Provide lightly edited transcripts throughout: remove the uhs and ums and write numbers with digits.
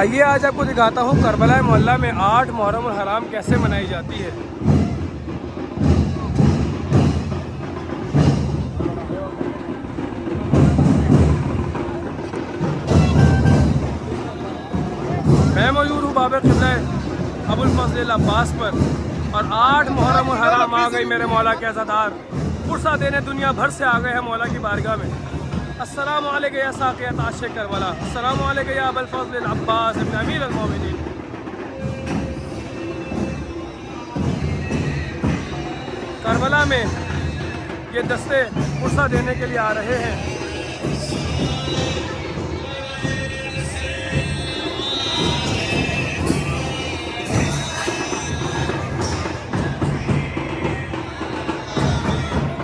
आइए आज आपको दिखाता हूँ करबला मोहल्ला में 8 मुहर्रम उल हराम कैसे मनाई जाती है। मैं मौजूद हूँ बाबर क़िबला अबुल फज़ल अब्बास पर और 8 मुहर्रम उल हराम आ गई मेरे मौला के अज़ादार। पुरसा देने दुनिया भर से आ गए हैं मौला की बारगाह में। अस्सलामु अलैका या साक़ियत आशिक़ करबला, अस्सलामु अलैका या अबुल फज़ल अब्बास इब्न अमीर अल मोमिनीन। करबला में ये दस्ते पुरसा देने के लिए आ रहे हैं।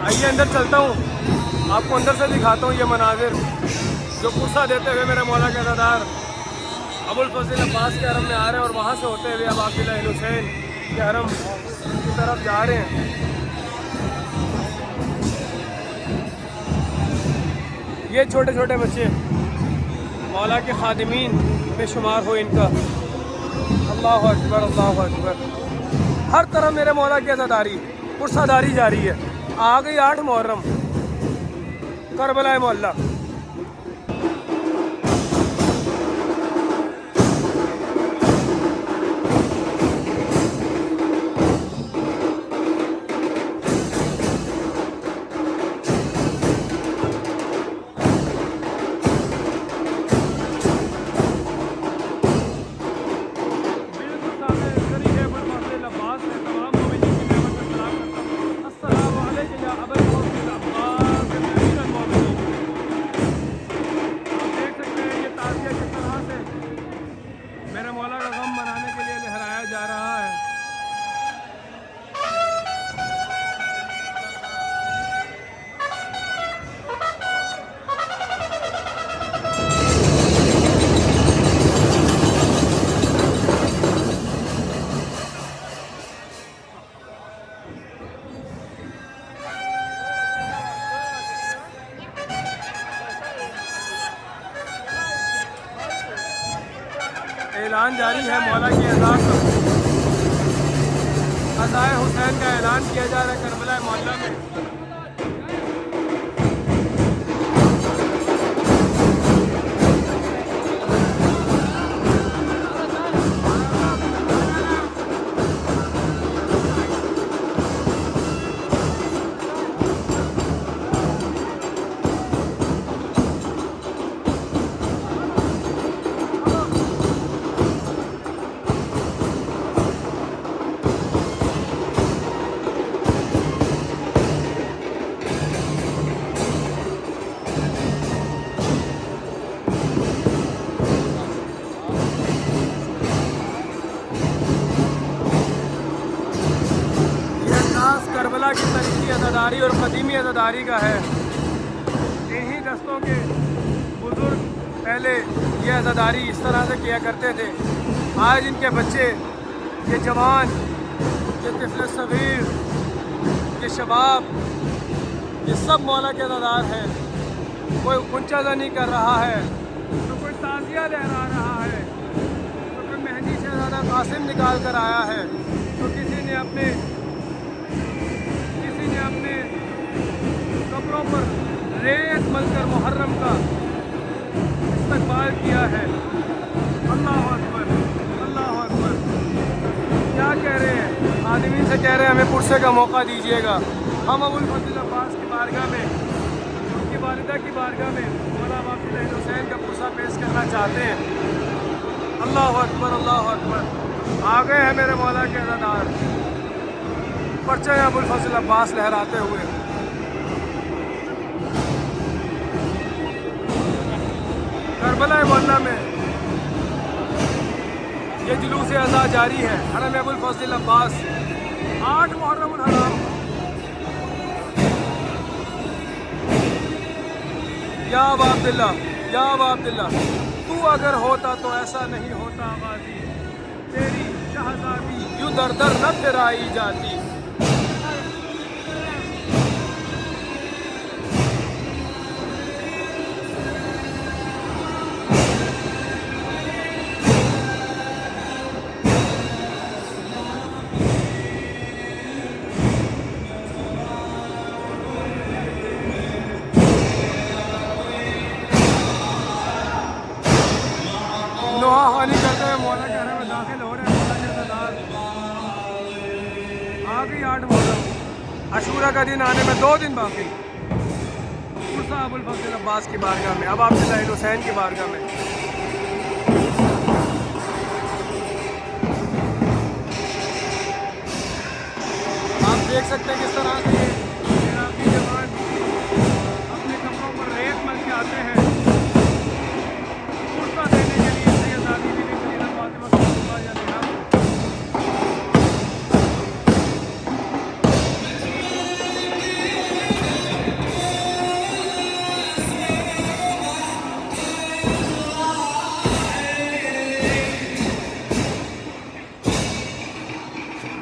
आइए अंदर चलता हूँ, आपको अंदर से दिखाता हूँ ये मनाजिर जो पुरसा देते हुए मेरे मौला के अज़ादार अबुल फज़ल अब्बास के हरम में आ रहे हैं और वहाँ से होते हुए अब अब्दुल्लाह हुसैन के हरम की तरफ जा रहे हैं। ये छोटे छोटे बच्चे मौला के खादिमीन में शुमार हो इनका। अल्लाह अकबर अल्लाह अकबर। हर तरफ मेरे मौला की अज़ादारी पुरसादारी जारी है। आ गई 8 मुहर्रम करबला मोहल्ला। मेरे मौला का गम मनाने के लिए लहराया जा रहा है। ऐलान जारी है मौला की अज़ाए हुसैन का ऐलान किया जा रहा है करबला मोहल्ला में। करबला की तरीकी अज़ादारी और क़दीमी अज़ादारी का है। इन्हीं दस्तों के बुज़ुर्ग पहले ये अज़ादारी इस तरह से किया करते थे। आज इनके बच्चे, ये जवान, ये तिफ़ल सग़ीर, ये शबाब, ये सब मौला के अज़ादार हैं। कोई गुंचाज़ा नहीं कर रहा है, तो कोई ताज़िया लहरा रहा है, तो कोई मेहंदी शहज़ादा कासिम निकाल कर आया है, तो किसी ने अपने कब्रों पर रेत मलकर मुहर्रम का इस्तकबाल किया है। अल्लाह अकबर अल्लाह अकबर। क्या कह रहे हैं आदमी से, कह रहे हैं हमें पुरसे का मौका दीजिएगा। हम अबुल फज़ल अब्बास की बारगाह में, उनकी वालिदा की बारगाह में मौला अब्दुल्लाह हुसैन का पुरसा पेश करना चाहते हैं। अल्लाह अकबर अल्लाह अकबर। आ गए हैं मेरे मौला के अज़ादार, परचम अबुल फज़ल अब्बास लहराते हुए। करबला मोहल्ला में ये जुलूस अज़ा जारी है। हरम अबुल फज़ल अब्बास 8 मुहर्रम उल हराम। या अब्दुल्ला या अब्दुल्ला, तू अगर होता तो ऐसा नहीं होता गाज़ी, तेरी शहज़ादी यूँ दर दर न फिराई जाती। दुआ खानी करते हुए मौला के घर में दाखिल हो रहे हैं। मौला के अज़ादार आ गई 8 मुहर्रम, अशूरा का दिन आने में 2 दिन बाकी। पुरसा अबुल फजल अब्बास की बारगाह में, अब अब्दुल्लाह हुसैन की बारगाह में। आप देख सकते हैं किस तरह से इराकी जवान अपने कपड़ों पर रेत मल के आते हैं पुरसा देने के लिए, आज़ादी देने के लिए। फातिमा सल्लल्लाहु अलैहि वसल्लम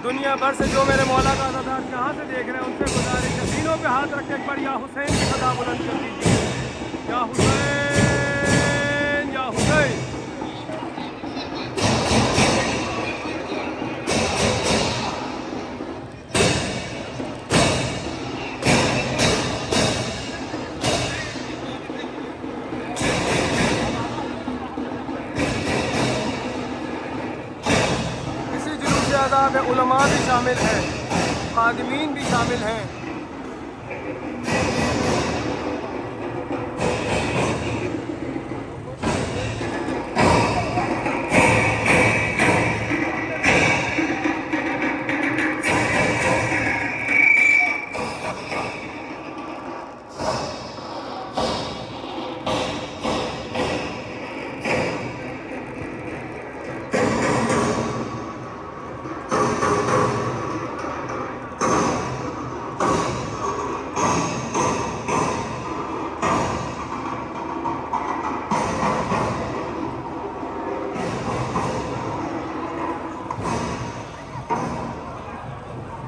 दुनिया भर से जो मेरे मौला का अज़ादार कहाँ से देख रहे हैं उनसे गुजारिश है, सीनों पे हाथ रख के एक बार या हुसैन की सदा बुलंद कर दीजिए, या हुसैन, या हुसैन। में उलमा भी शामिल हैं, खादिमीन भी शामिल हैं।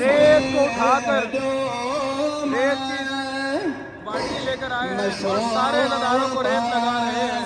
रेत को उठाकर रेत की बाल्टी लेकर आए हैं और सारे नज़ारों को रेत लगा रहे हैं।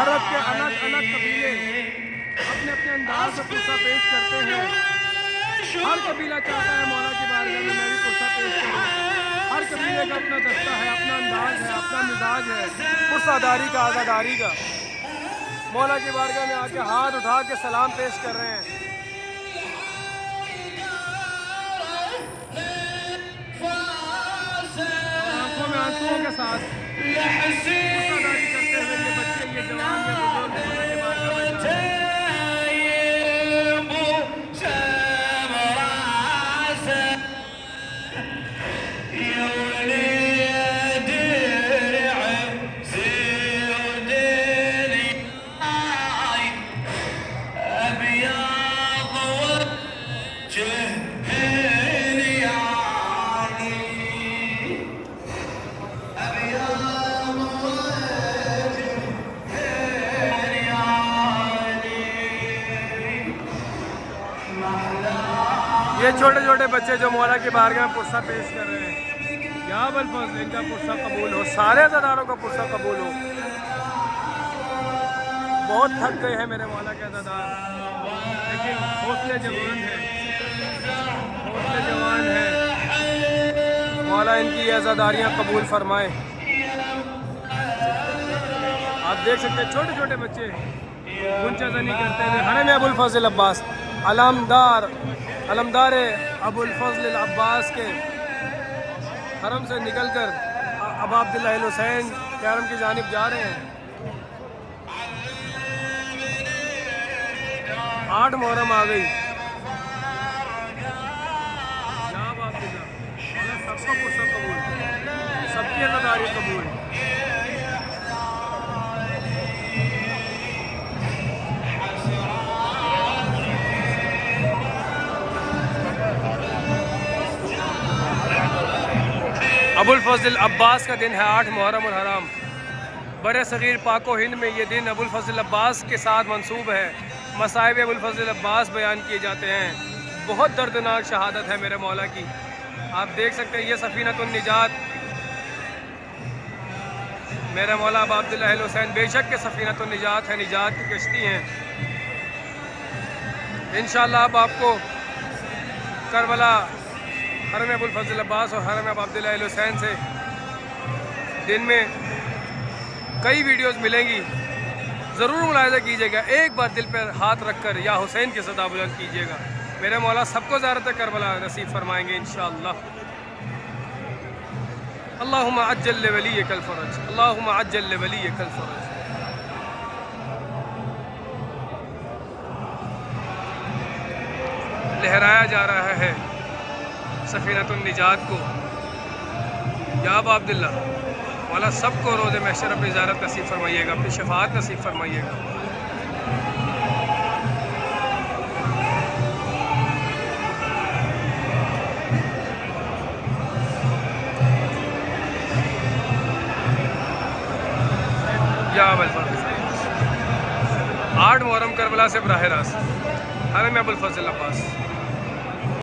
अरब के अलग अलग कबीले अपने अपने अंदाज से पुरसा पेश करते हैं। हर कबीला चाहता है मौला की बारगाह में मैं भी पुरसा पेश करूं। हर कबीले का अपना दस्ता है, अपना अंदाज है, अपना मिजाज है पुरसादारी का, आज़ादारी का। मौला की बारगाह में आके हाथ उठा के सलाम पेश कर रहे हैं। आंखों में आंसुओं के साथ पुरसादारी करते हुए ये बच्चे, ये जवान, ये बुजुर्ग मौला की बारगाह में जा रहे हैं। ये छोटे छोटे बच्चे जो मौला की बारगाह में पुरसा पेश कर रहे हैं, या अबुल फजल इनका पुरसा कबूल हो, सारे अज़ादारों का पुरसा कबूल हो। बहुत थक गए हैं मेरे मौला के अज़ादार, लेकिन हौसले जवान हैं, हौसले जवान हैं। मौला इनकी अज़ादारियाँ कबूल फरमाए। आप देख सकते हैं छोटे छोटे बच्चे गुंचाजनी करते हुए हरम अबुल फजल अब्बास, अलमदार अबुल फजल अब्बास के हरम से निकलकर अब अब्दुल्लाह हुसैन के हरम की जानिब जा रहे हैं। 8 मुहर्रम आ गई। सबका पुरसा कबूल, सबकी अज़ादारी कबूल। अबुल फजल अब्बास का दिन है 8 मुहर्रम उल हराम। बर सग़ीर पाको हिंद में ये दिन अबुल फजल अब्बास के साथ मंसूब है। मसाइब अबुल फजल अब्बास बयान किए जाते हैं। बहुत दर्दनाक शहादत है मेरे मौला की। आप देख सकते हैं ये सफ़ीनतुन निजात मेरे मौला अबू अब्दुल्लाह अल हुसैन बेशक के सफ़ीनतुन निजात है, निजात की कश्ती हैं। इंशाअल्लाह अब आपको करबला हरम अबुल फजल अब्बास और हरम अबू अब्दुल्लाह अल हुसैन से दिन में कई वीडियोस मिलेंगी। ज़रूर मुलाहिज़ा कीजिएगा, एक बार दिल पर हाथ रखकर या हुसैन की सदा बुलंद कीजिएगा। मेरे मौला सबको ज़ियारत करबला नसीब फरमाएंगे इंशाअल्लाह। अल्लाहुम्मा अज्जल लिवलियकल फ़रज, अल्लाहुम्मा अज्जल लिवलियकल फ़रज। लहराया जा रहा है सफ़ीनतुन निजात को। या अबू अब्दुल्लाह मौला सबको रोज़े महशर अपनी ज़ियारत नसीब फरमाइएगा, अपनी शफ़ाअत नसीब फरमाइएगा। या अबुल फजल 8 मुहर्रम करबला से बराह रास्त हरम अबुल फजल अब्बास।